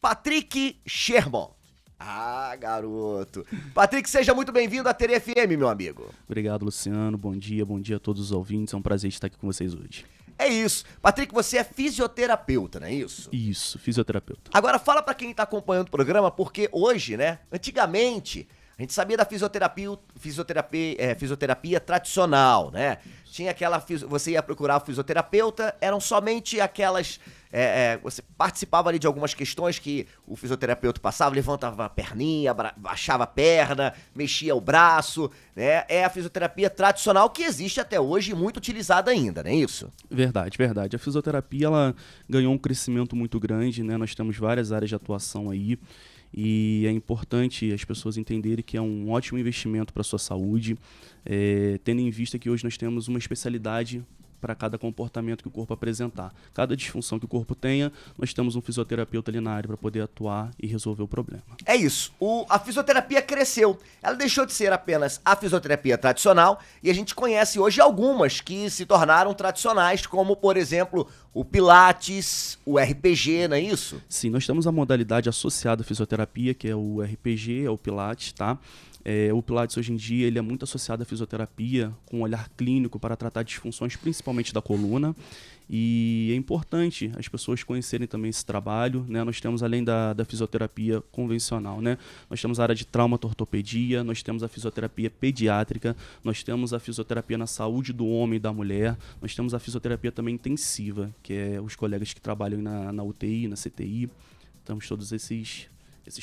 Patrick Sherman. Ah, garoto. Patrick, seja muito bem-vindo à Tere FM, meu amigo. Obrigado, Luciano. Bom dia a todos os ouvintes. É um prazer estar aqui com vocês hoje. É isso. Patrick, você é fisioterapeuta, não é isso? Isso, fisioterapeuta. Agora fala pra quem tá acompanhando o programa, porque hoje, né, antigamente, a gente sabia da fisioterapia tradicional, né? Tinha aquela, você ia procurar o fisioterapeuta, eram somente aquelas, você participava ali de algumas questões que o fisioterapeuta passava, levantava a perninha, baixava a perna, mexia o braço, né? É a fisioterapia tradicional que existe até hoje e muito utilizada ainda, não é isso? Verdade. A fisioterapia, ela ganhou um crescimento muito grande, né? Nós temos várias áreas de atuação aí. E é importante as pessoas entenderem que é um ótimo investimento para a sua saúde, tendo em vista que hoje nós temos uma especialidade para cada comportamento que o corpo apresentar. Cada disfunção que o corpo tenha, nós temos um fisioterapeuta ali na área para poder atuar e resolver o problema. É isso. A fisioterapia cresceu. Ela deixou de ser apenas a fisioterapia tradicional e a gente conhece hoje algumas que se tornaram tradicionais, como, por exemplo, o Pilates, o RPG, não é isso? Sim, nós temos a modalidade associada à fisioterapia, que é o RPG, é o Pilates, tá? O Pilates hoje em dia ele é muito associado à fisioterapia, com um olhar clínico para tratar disfunções principalmente da coluna. E é importante as pessoas conhecerem também esse trabalho, né? Nós temos, além da fisioterapia convencional, né? Nós temos a área de traumatortopedia, nós temos a fisioterapia pediátrica, nós temos a fisioterapia na saúde do homem e da mulher, nós temos a fisioterapia também intensiva, que é os colegas que trabalham na UTI, na CTI. Temos todos esses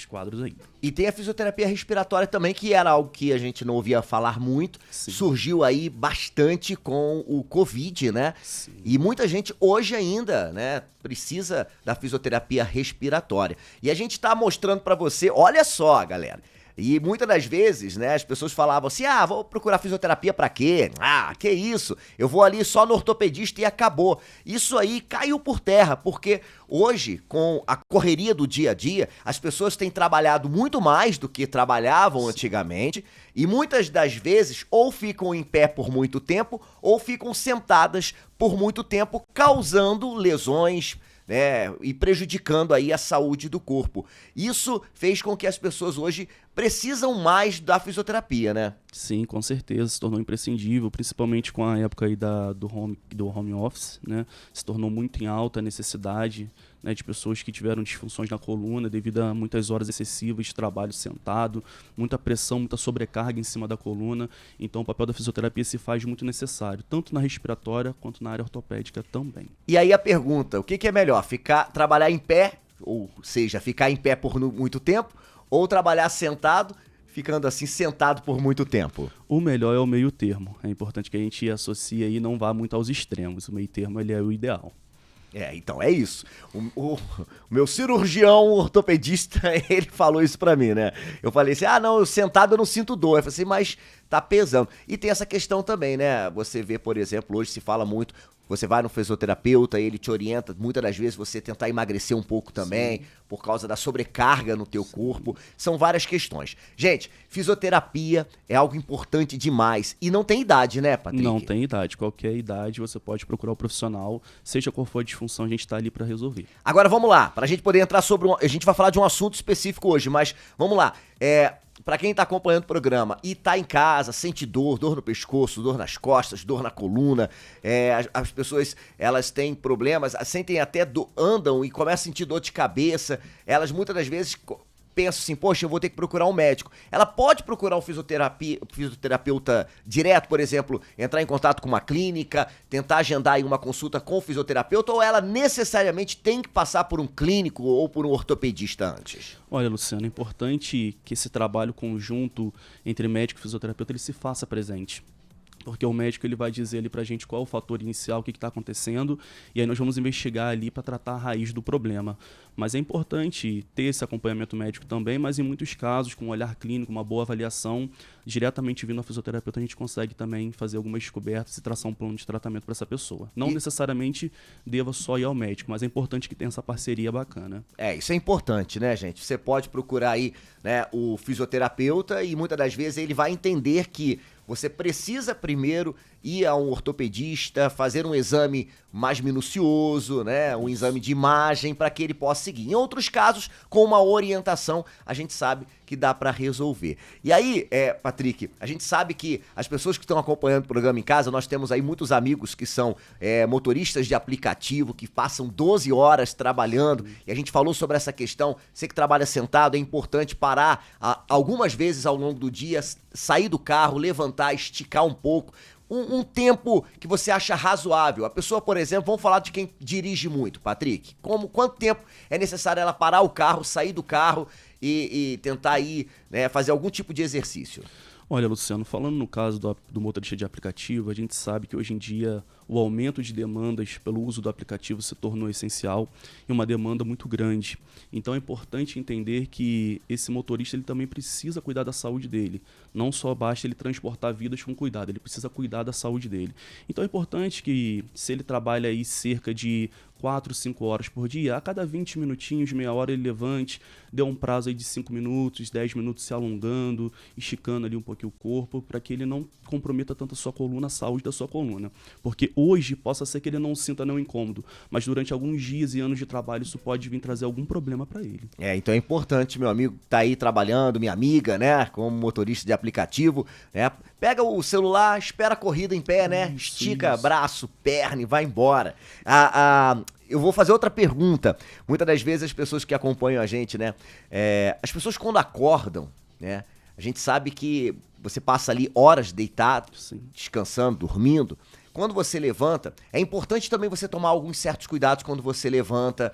quadros aí. E tem a fisioterapia respiratória também, que era algo que a gente não ouvia falar muito. Sim. Surgiu aí bastante com o Covid, né? Sim. E muita gente hoje ainda, né, precisa da fisioterapia respiratória. E a gente tá mostrando pra você, olha só, galera. E muitas das vezes, né, as pessoas falavam assim, vou procurar fisioterapia pra quê? Que isso? Eu vou ali só no ortopedista e acabou. Isso aí caiu por terra, porque hoje, com a correria do dia a dia, as pessoas têm trabalhado muito mais do que trabalhavam antigamente, e muitas das vezes ou ficam em pé por muito tempo, ou ficam sentadas por muito tempo, causando lesões, né, e prejudicando aí a saúde do corpo. Isso fez com que as pessoas hoje precisam mais da fisioterapia, né? Sim, com certeza, se tornou imprescindível, principalmente com a época aí do home office, né? Se tornou muito em alta a necessidade, né, de pessoas que tiveram disfunções na coluna devido a muitas horas excessivas de trabalho sentado, muita pressão, muita sobrecarga em cima da coluna. Então o papel da fisioterapia se faz muito necessário, tanto na respiratória quanto na área ortopédica também. E aí a pergunta, o que é melhor? Trabalhar em pé, ou seja, ficar em pé por muito tempo, ou trabalhar sentado, ficando assim sentado por muito tempo? O melhor é o meio termo. É importante que a gente associe e não vá muito aos extremos. O meio termo ele é o ideal. Então é isso. O meu cirurgião ortopedista, ele falou isso pra mim, né? Eu falei assim, não, sentado eu não sinto dor. Eu falei assim, mas tá pesando. E tem essa questão também, né? Você vê, por exemplo, hoje se fala muito, você vai no fisioterapeuta, ele te orienta, muitas das vezes você tentar emagrecer um pouco também, sim, por causa da sobrecarga no teu corpo. São várias questões. Gente, fisioterapia é algo importante demais. E não tem idade, né, Patrick? Não tem idade. Qualquer idade você pode procurar o profissional, seja qual for a disfunção, a gente tá ali para resolver. Agora vamos lá, pra gente poder entrar sobre a gente vai falar de um assunto específico hoje, mas vamos lá. Pra quem tá acompanhando o programa e tá em casa, sente dor no pescoço, dor nas costas, dor na coluna, as pessoas, elas têm problemas, sentem até andam e começam a sentir dor de cabeça, elas muitas das vezes pensam assim, poxa, eu vou ter que procurar um médico. Ela pode procurar um fisioterapeuta direto, por exemplo, entrar em contato com uma clínica, tentar agendar aí uma consulta com o fisioterapeuta, ou ela necessariamente tem que passar por um clínico ou por um ortopedista antes? Olha, Luciano, é importante que esse trabalho conjunto entre médico e fisioterapeuta ele se faça presente. Porque o médico ele vai dizer ali pra gente qual é o fator inicial, o que está acontecendo, e aí nós vamos investigar ali para tratar a raiz do problema. Mas é importante ter esse acompanhamento médico também, mas em muitos casos, com um olhar clínico, uma boa avaliação, diretamente vindo ao fisioterapeuta, a gente consegue também fazer algumas descobertas e traçar um plano de tratamento para essa pessoa. Não necessariamente deva só ir ao médico, mas é importante que tenha essa parceria bacana. Isso é importante, né, gente? Você pode procurar aí, né, o fisioterapeuta e muitas das vezes ele vai entender que você precisa primeiro ir a um ortopedista, fazer um exame mais minucioso, né? Um exame de imagem para que ele possa seguir. Em outros casos, com uma orientação, a gente sabe que dá para resolver. E aí, Patrick, a gente sabe que as pessoas que estão acompanhando o programa em casa, nós temos aí muitos amigos que são motoristas de aplicativo, que passam 12 horas trabalhando, e a gente falou sobre essa questão. Você que trabalha sentado, é importante parar algumas vezes ao longo do dia, sair do carro, levantar, esticar um pouco. Um tempo que você acha razoável. A pessoa, por exemplo, vamos falar de quem dirige muito, Patrick. Quanto tempo é necessário ela parar o carro, sair do carro e tentar ir, né, fazer algum tipo de exercício? Olha, Luciano, falando no caso do motorista de aplicativo, a gente sabe que hoje em dia o aumento de demandas pelo uso do aplicativo se tornou essencial e uma demanda muito grande. Então é importante entender que esse motorista ele também precisa cuidar da saúde dele. Não só basta ele transportar vidas com cuidado, ele precisa cuidar da saúde dele. Então é importante que, se ele trabalha aí cerca de 4, 5 horas por dia, a cada 20 minutinhos, meia hora ele levante, dê um prazo aí de 5 minutos, 10 minutos se alongando, esticando ali um pouquinho o corpo, para que ele não comprometa tanto a sua coluna, a saúde da sua coluna. Porque hoje possa ser que ele não sinta nenhum incômodo, mas durante alguns dias e anos de trabalho isso pode vir trazer algum problema para ele. Então é importante, meu amigo, tá aí trabalhando, minha amiga, né, como motorista de aplicativo, né, pega o celular, espera a corrida em pé, né, estica braço, perna e vai embora. Eu vou fazer outra pergunta. Muitas das vezes as pessoas que acompanham a gente, né, as pessoas quando acordam, né, a gente sabe que você passa ali horas deitado, descansando, dormindo. Quando você levanta, é importante também você tomar alguns certos cuidados quando você levanta.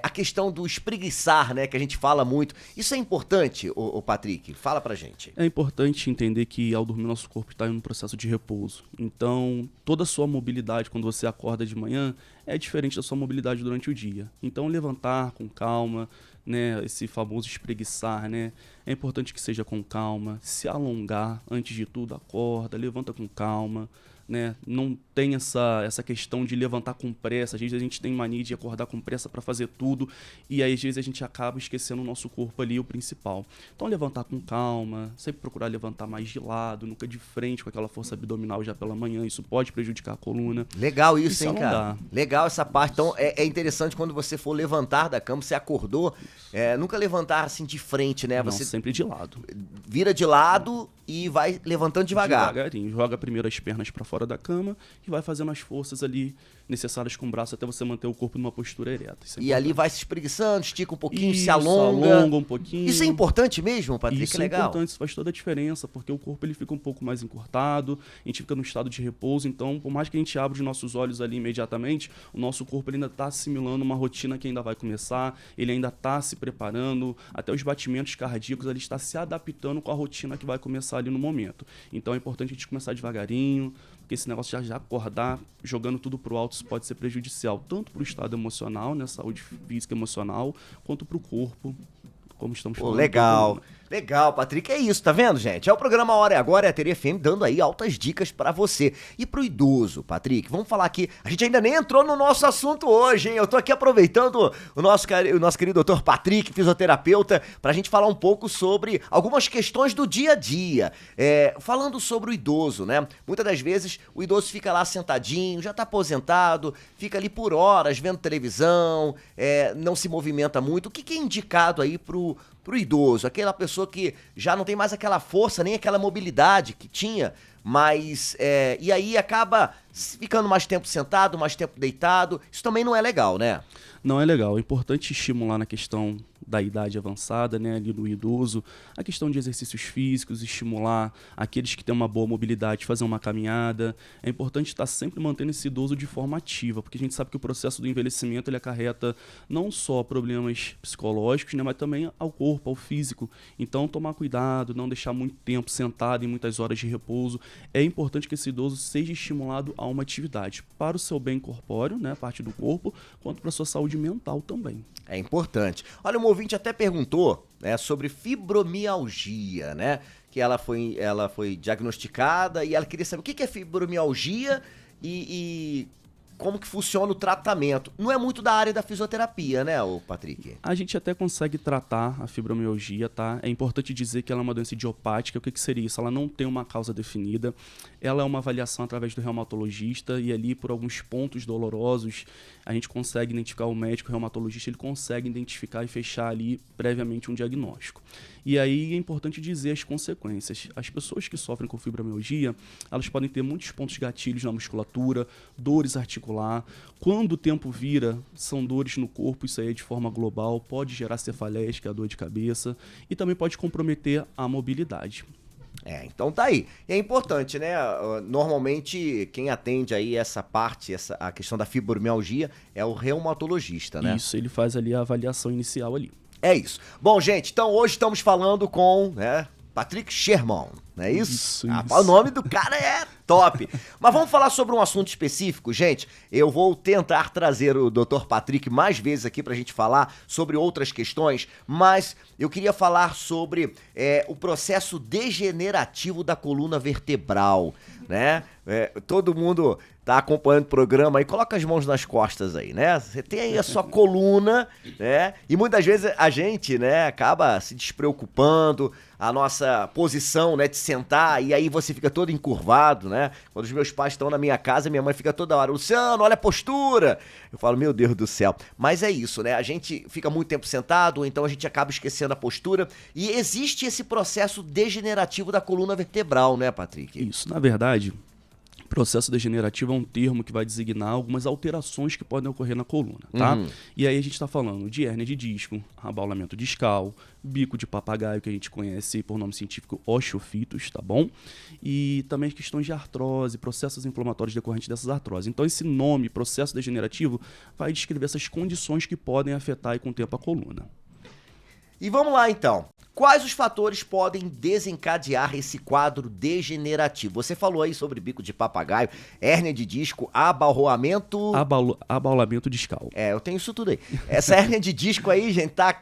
A questão do espreguiçar, né, que a gente fala muito. Isso é importante, ô Patrick? Fala pra gente. É importante entender que ao dormir nosso corpo está em um processo de repouso. Então, toda a sua mobilidade quando você acorda de manhã é diferente da sua mobilidade durante o dia. Então, levantar com calma, né, esse famoso espreguiçar, né, é importante que seja com calma, se alongar antes de tudo, acorda, levanta com calma, né? Não tem essa questão de levantar com pressa. Às vezes a gente tem mania de acordar com pressa para fazer tudo e aí às vezes a gente acaba esquecendo o nosso corpo ali, o principal. Então levantar com calma, sempre procurar levantar mais de lado, nunca de frente com aquela força abdominal já pela manhã, isso pode prejudicar a coluna. Legal isso, hein, cara? Legal essa parte. Então é interessante quando você for levantar da cama, você acordou, nunca levantar assim de frente, né? Não, você sempre de lado. Vira de lado e vai levantando devagar. Devagarinho, joga primeiro as pernas para fora da cama e vai fazendo as forças ali necessárias com o braço até você manter o corpo numa postura ereta. E ali vai se espreguiçando, estica um pouquinho, isso, se alonga um pouquinho. Isso é importante mesmo, Patrick? Isso legal. É importante, isso faz toda a diferença, porque o corpo ele fica um pouco mais encurtado, a gente fica no estado de repouso, então por mais que a gente abra os nossos olhos ali imediatamente, o nosso corpo ele ainda está assimilando uma rotina que ainda vai começar, ele ainda está se preparando, até os batimentos cardíacos ele está se adaptando com a rotina que vai começar ali no momento. Então é importante a gente começar devagarinho, porque esse negócio de já acordar jogando tudo pro alto, isso pode ser prejudicial, tanto pro estado emocional, né, saúde física e emocional, quanto pro corpo, como estamos falando. Legal. Legal, Patrick. É isso, tá vendo, gente? É o programa Hora é Agora, é a TV FM dando aí altas dicas pra você. E pro idoso, Patrick, vamos falar aqui. A gente ainda nem entrou no nosso assunto hoje, hein? Eu tô aqui aproveitando o nosso querido Dr. Patrick, fisioterapeuta, pra gente falar um pouco sobre algumas questões do dia a dia. Falando sobre o idoso, né? Muitas das vezes o idoso fica lá sentadinho, já tá aposentado, fica ali por horas vendo televisão, não se movimenta muito. O que é indicado aí pro idoso, aquela pessoa que já não tem mais aquela força, nem aquela mobilidade que tinha, mas e aí acaba ficando mais tempo sentado, mais tempo deitado. Isso também não é legal, né? Não é legal. É importante estimular na questão da idade avançada, né, ali no idoso, a questão de exercícios físicos, estimular aqueles que têm uma boa mobilidade, fazer uma caminhada. É importante estar sempre mantendo esse idoso de forma ativa, porque a gente sabe que o processo do envelhecimento ele acarreta não só problemas psicológicos, né, mas também ao corpo, ao físico. Então, tomar cuidado, não deixar muito tempo sentado em muitas horas de repouso. É importante que esse idoso seja estimulado a uma atividade para o seu bem corpóreo, né, parte do corpo, quanto para a sua saúde mental também. É importante. Olha, um ouvinte até perguntou, né, sobre fibromialgia, né? Que ela foi diagnosticada e ela queria saber o que é fibromialgia e como que funciona o tratamento. Não é muito da área da fisioterapia, né, ô Patrick? A gente até consegue tratar a fibromialgia, tá? É importante dizer que ela é uma doença idiopática. O que seria isso? Ela não tem uma causa definida. Ela é uma avaliação através do reumatologista e ali por alguns pontos dolorosos a gente consegue identificar, o médico, o reumatologista, ele consegue identificar e fechar ali previamente um diagnóstico. E aí é importante dizer as consequências. As pessoas que sofrem com fibromialgia, elas podem ter muitos pontos gatilhos na musculatura, dores articular. Quando o tempo vira, são dores no corpo, isso aí é de forma global, pode gerar cefaleia, que é a dor de cabeça, e também pode comprometer a mobilidade. Então tá aí. E é importante, né? Normalmente quem atende aí essa parte, a questão da fibromialgia, é o reumatologista, né? Isso, ele faz ali a avaliação inicial ali. É isso. Bom, gente, então hoje estamos falando com, né, Patrick Sherman, não é isso? Isso. O nome do cara é top. Mas vamos falar sobre um assunto específico, gente. Eu vou tentar trazer o Dr. Patrick mais vezes aqui pra gente falar sobre outras questões, mas eu queria falar sobre o processo degenerativo da coluna vertebral, né? Todo mundo tá acompanhando o programa aí, coloca as mãos nas costas aí, né? Você tem aí a sua coluna, né? E muitas vezes a gente, né, acaba se despreocupando, a nossa posição, né, de sentar, e aí você fica todo encurvado, né? Quando os meus pais estão na minha casa, minha mãe fica toda hora, Luciano, olha a postura! Eu falo, meu Deus do céu. Mas é isso, né? A gente fica muito tempo sentado, ou então a gente acaba esquecendo a postura, e existe esse processo degenerativo da coluna vertebral, né, Patrick? Isso, na verdade, processo degenerativo é um termo que vai designar algumas alterações que podem ocorrer na coluna, tá? E aí a gente está falando de hérnia de disco, abaulamento discal, bico de papagaio, que a gente conhece por nome científico osteofitos, tá bom? E também as questões de artrose, processos inflamatórios decorrentes dessas artroses. Então esse nome, processo degenerativo, vai descrever essas condições que podem afetar aí, com o tempo a coluna. E vamos lá então. Quais os fatores podem desencadear esse quadro degenerativo? Você falou aí sobre bico de papagaio, hérnia de disco, Abaulamento discal. Eu tenho isso tudo aí. Essa hérnia de disco aí, gente, tá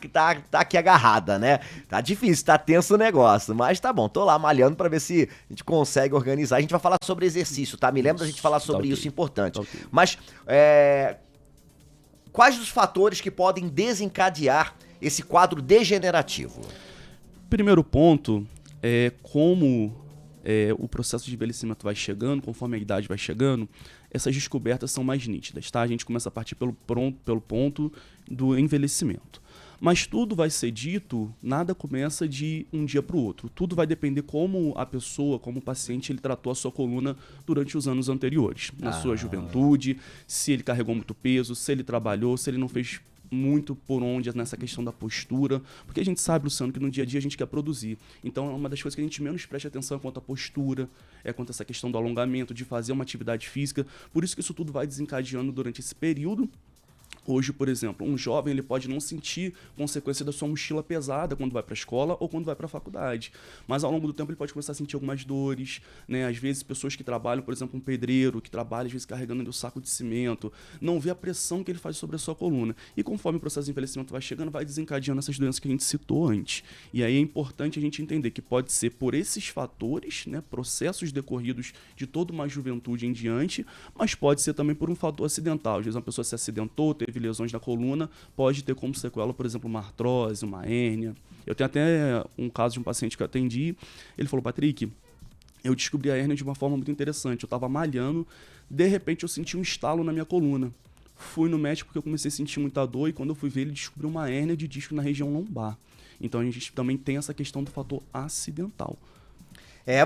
aqui agarrada, né? Tá difícil, tá tenso o negócio, mas tá bom, tô lá malhando pra ver se a gente consegue organizar. A gente vai falar sobre exercício, tá? Me lembra da gente falar sobre isso, importante. Mas, quais os fatores que podem desencadear esse quadro degenerativo? Primeiro ponto é como o processo de envelhecimento vai chegando, conforme a idade vai chegando, essas descobertas são mais nítidas, tá? A gente começa a partir pelo ponto do envelhecimento. Mas tudo vai ser dito, nada começa de um dia para o outro. Tudo vai depender como a pessoa, como o paciente, ele tratou a sua coluna durante os anos anteriores. Na sua juventude, se ele carregou muito peso, se ele trabalhou, se ele não fez muito por onde nessa questão da postura, porque a gente sabe, Luciano, que no dia a dia a gente quer produzir. Então, uma das coisas que a gente menos presta atenção é quanto à postura, quanto a essa questão do alongamento, de fazer uma atividade física. Por isso que isso tudo vai desencadeando durante esse período. Hoje, por exemplo, um jovem ele pode não sentir consequência da sua mochila pesada quando vai para a escola ou quando vai para a faculdade. Mas ao longo do tempo ele pode começar a sentir algumas dores, né? Às vezes pessoas que trabalham, por exemplo, um pedreiro que trabalha às vezes carregando o saco de cimento, não vê a pressão que ele faz sobre a sua coluna. E conforme o processo de envelhecimento vai chegando, vai desencadeando essas doenças que a gente citou antes. E aí é importante a gente entender que pode ser por esses fatores, né, processos decorridos de toda uma juventude em diante, mas pode ser também por um fator acidental. Às vezes uma pessoa se acidentou, teve lesões na coluna, pode ter como sequela, por exemplo, uma artrose, uma hérnia. Eu tenho até um caso de um paciente que eu atendi, ele falou, Patrick, eu descobri a hérnia de uma forma muito interessante, eu estava malhando, de repente eu senti um estalo na minha coluna. Fui no médico porque eu comecei a sentir muita dor e quando eu fui ver ele descobriu uma hérnia de disco na região lombar. Então a gente também tem essa questão do fator acidental.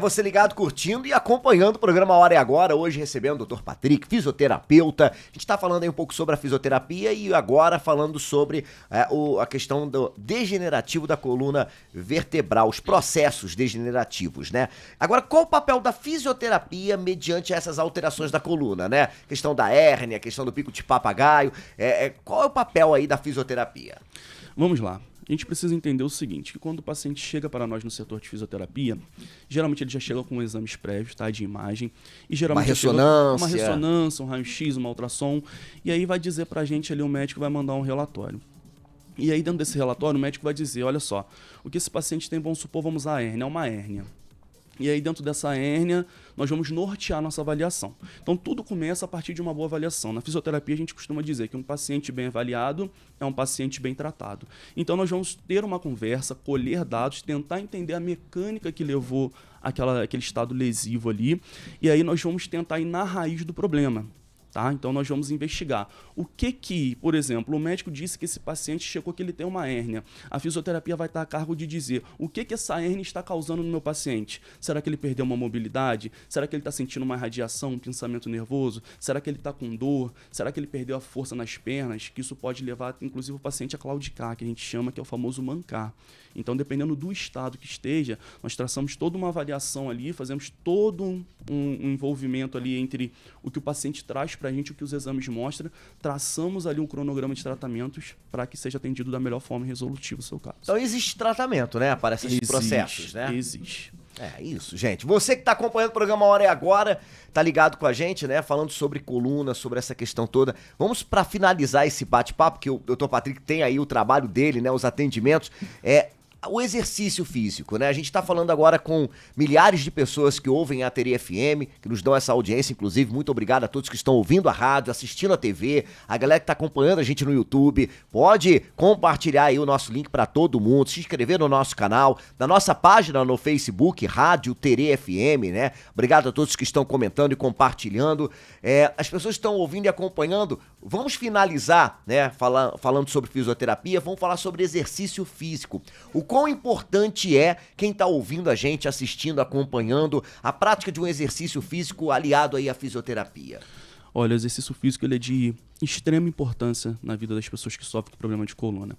Você ligado, curtindo e acompanhando o programa Hora é Agora, hoje recebendo o Dr. Patrick, fisioterapeuta. A gente tá falando aí um pouco sobre a fisioterapia e agora falando sobre a questão do degenerativo da coluna vertebral, os processos degenerativos, né? Agora, qual o papel da fisioterapia mediante essas alterações da coluna, né? Questão da hérnia, questão do bico de papagaio, qual é o papel aí da fisioterapia? Vamos lá. A gente precisa entender o seguinte, que quando o paciente chega para nós no setor de fisioterapia, geralmente ele já chega com exames prévios, tá, de imagem, e geralmente uma ressonância, um raio-x, uma ultrassom, e aí vai dizer pra gente ali, o médico vai mandar um relatório. E aí dentro desse relatório o médico vai dizer, olha só, o que esse paciente tem, vamos supor, vamos usar a hérnia, é uma hérnia. E aí, dentro dessa hérnia, nós vamos nortear nossa avaliação. Então, tudo começa a partir de uma boa avaliação. Na fisioterapia, a gente costuma dizer que um paciente bem avaliado é um paciente bem tratado. Então, nós vamos ter uma conversa, colher dados, tentar entender a mecânica que levou aquele estado lesivo ali, e aí nós vamos tentar ir na raiz do problema. Tá? Então, nós vamos investigar. O que, por exemplo, o médico disse que esse paciente chegou que ele tem uma hérnia. A fisioterapia vai estar a cargo de dizer o que essa hérnia está causando no meu paciente. Será que ele perdeu uma mobilidade? Será que ele está sentindo uma radiação, um pensamento nervoso? Será que ele está com dor? Será que ele perdeu a força nas pernas? Que isso pode levar, inclusive, o paciente a claudicar, que a gente chama, que é o famoso mancar. Então, dependendo do estado que esteja, nós traçamos toda uma avaliação ali, fazemos todo um envolvimento ali entre o que o paciente traz para a gente, o que os exames mostram, traçamos ali um cronograma de tratamentos para que seja atendido da melhor forma e resolutivo o seu caso. Então existe tratamento, né, para esses processos, né? Existe. É isso, gente. Você que está acompanhando o programa Hora é Agora, tá ligado com a gente, né? Falando sobre coluna, sobre essa questão toda. Vamos para finalizar esse bate-papo, que o Dr. Patrick tem aí o trabalho dele, né? Os atendimentos. O exercício físico, né? A gente tá falando agora com milhares de pessoas que ouvem a Teri FM, que nos dão essa audiência, inclusive. Muito obrigado a todos que estão ouvindo a rádio, assistindo a TV, a galera que tá acompanhando a gente no YouTube. Pode compartilhar aí o nosso link para todo mundo, se inscrever no nosso canal, na nossa página no Facebook, Rádio Teri FM, né? Obrigado a todos que estão comentando e compartilhando. As pessoas estão ouvindo e acompanhando. Vamos finalizar, né? Falando sobre fisioterapia, vamos falar sobre exercício físico. O quão importante é quem está ouvindo a gente, assistindo, acompanhando, a prática de um exercício físico aliado aí à fisioterapia? Olha, o exercício físico ele é de extrema importância na vida das pessoas que sofrem com problema de coluna.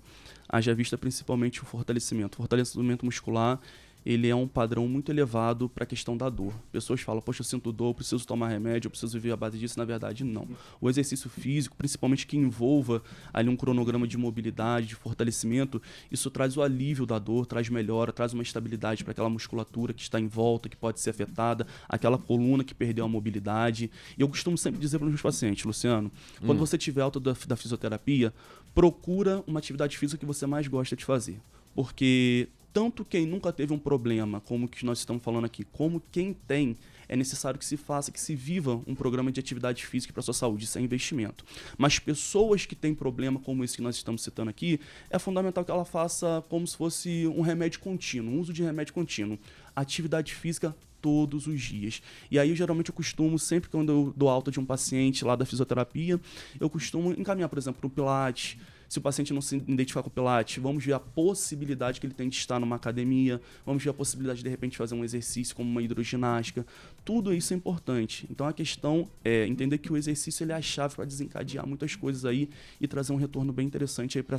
Haja vista principalmente o fortalecimento. O fortalecimento muscular, ele é um padrão muito elevado para a questão da dor. Pessoas falam, poxa, eu sinto dor, eu preciso tomar remédio, eu preciso viver à base disso. Na verdade, não. O exercício físico, principalmente que envolva ali um cronograma de mobilidade, de fortalecimento, isso traz o alívio da dor, traz melhora, traz uma estabilidade para aquela musculatura que está em volta, que pode ser afetada, aquela coluna que perdeu a mobilidade. E eu costumo sempre dizer para os meus pacientes, Luciano, quando você tiver alta da fisioterapia, procura uma atividade física que você mais gosta de fazer. Porque tanto quem nunca teve um problema, como que nós estamos falando aqui, como quem tem, é necessário que se faça, que se viva um programa de atividade física para a sua saúde. Isso é investimento. Mas pessoas que têm problema como esse que nós estamos citando aqui, é fundamental que ela faça como se fosse um remédio contínuo, um uso de remédio contínuo. Atividade física todos os dias. E aí, geralmente, eu costumo, sempre quando eu dou alta de um paciente lá da fisioterapia, eu costumo encaminhar, por exemplo, para o Pilates. Se o paciente não se identificar com o Pilates, vamos ver a possibilidade que ele tem de estar numa academia, vamos ver a possibilidade de repente fazer um exercício como uma hidroginástica. Tudo isso é importante. Então a questão é entender que o exercício ele é a chave para desencadear muitas coisas aí e trazer um retorno bem interessante aí para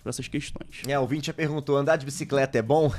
essas questões. O ouvinte já perguntou, andar de bicicleta é bom?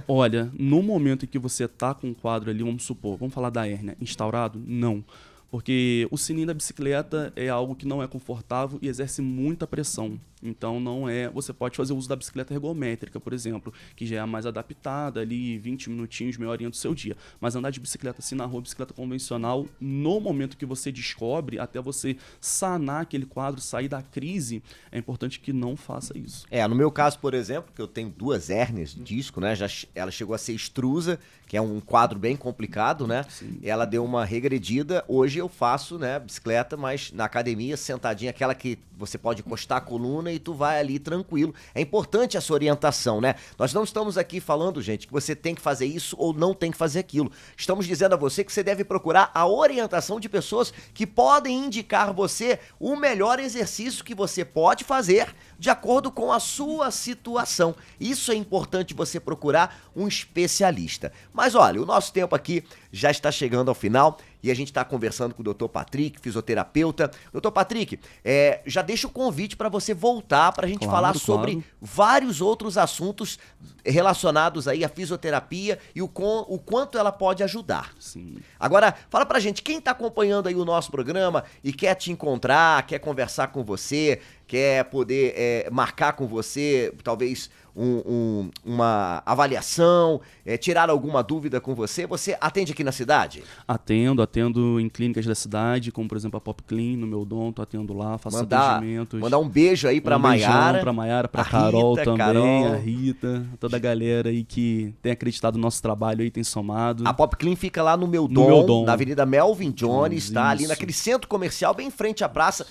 Olha, no momento em que você tá com um quadro ali, vamos supor, vamos falar da hérnia, instaurado? Não. Porque o sininho da bicicleta é algo que não é confortável e exerce muita pressão. Então não é. Você pode fazer o uso da bicicleta ergométrica, por exemplo, que já é mais adaptada ali, 20 minutinhos, meia horinha do seu dia. Mas andar de bicicleta assim na rua, bicicleta convencional, no momento que você descobre, até você sanar aquele quadro, sair da crise, é importante que não faça isso. No meu caso, por exemplo, que eu tenho 2 hérnias de disco, né? Ela chegou a ser extrusa, que é um quadro bem complicado, né? Sim. Ela deu uma regredida. Hoje eu faço, né, bicicleta, mas na academia, sentadinha, aquela que você pode encostar a coluna e tu vai ali tranquilo. É importante essa orientação, né? Nós não estamos aqui falando, gente, que você tem que fazer isso ou não tem que fazer aquilo. Estamos dizendo a você que você deve procurar a orientação de pessoas que podem indicar você o melhor exercício que você pode fazer de acordo com a sua situação. Isso é importante você procurar um especialista. Mas olha, o nosso tempo aqui já está chegando ao final e a gente está conversando com o Dr. Patrick, fisioterapeuta. Dr. Patrick, já deixa o convite para você voltar para a gente falar sobre vários outros assuntos relacionados aí à fisioterapia e o quanto ela pode ajudar. Sim. Agora, fala pra gente, quem tá acompanhando aí o nosso programa e quer te encontrar, quer conversar com você, quer poder marcar com você, talvez uma avaliação, tirar alguma dúvida com você, você atende aqui na cidade? Atendo em clínicas da cidade, como por exemplo a Pop Clean, no meu odonto, atendo lá, faço atendimentos. Mandar um beijo aí pra Maiara. Pra Maiara, pra Carol Rita, também, a Rita, toda a galera aí que tem acreditado no nosso trabalho aí, tem somado. A Pop Clean fica lá no meu dom, na Avenida Melvin Jones, tá? Ali naquele centro comercial, bem em frente à praça.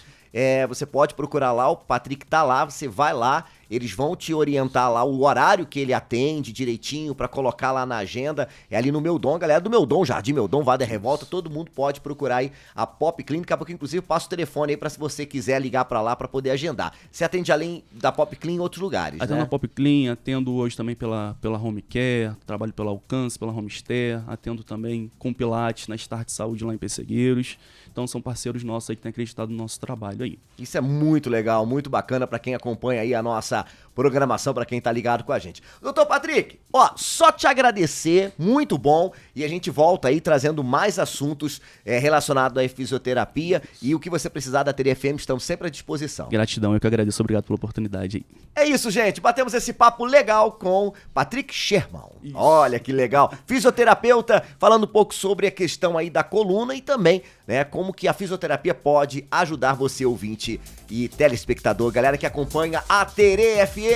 Você pode procurar lá, o Patrick tá lá, você vai lá, eles vão te orientar lá o horário que ele atende direitinho pra colocar lá na agenda. É ali no meu dom, galera do meu dom, Jardim Meu Dom, Vada Revolta, todo mundo pode procurar aí a Pop Clean. Daqui a pouco, inclusive, passa o telefone aí pra se você quiser ligar pra lá pra poder agendar. Você atende além da Pop Clean em outros lugares, Atendo na Pop Clean, atendo hoje também pela Home Care, trabalho pela Alcance, pela Homester, atendo também com Pilates na Start Saúde lá em Pessegueiros. Então são parceiros nossos aí que têm acreditado no nosso trabalho aí. Isso é muito legal, muito bacana pra quem acompanha aí a nossa programação, pra quem tá ligado com a gente. Doutor Patrick, só te agradecer, muito bom, e a gente volta aí trazendo mais assuntos relacionados à fisioterapia, e o que você precisar da TDFM, estamos sempre à disposição. Gratidão, eu que agradeço, obrigado pela oportunidade aí. É isso, gente, batemos esse papo legal com Patrick Sherman. Isso. Olha que legal, fisioterapeuta, falando um pouco sobre a questão aí da coluna e também, né, como que a fisioterapia pode ajudar você, ouvinte e telespectador, galera que acompanha a TDFM.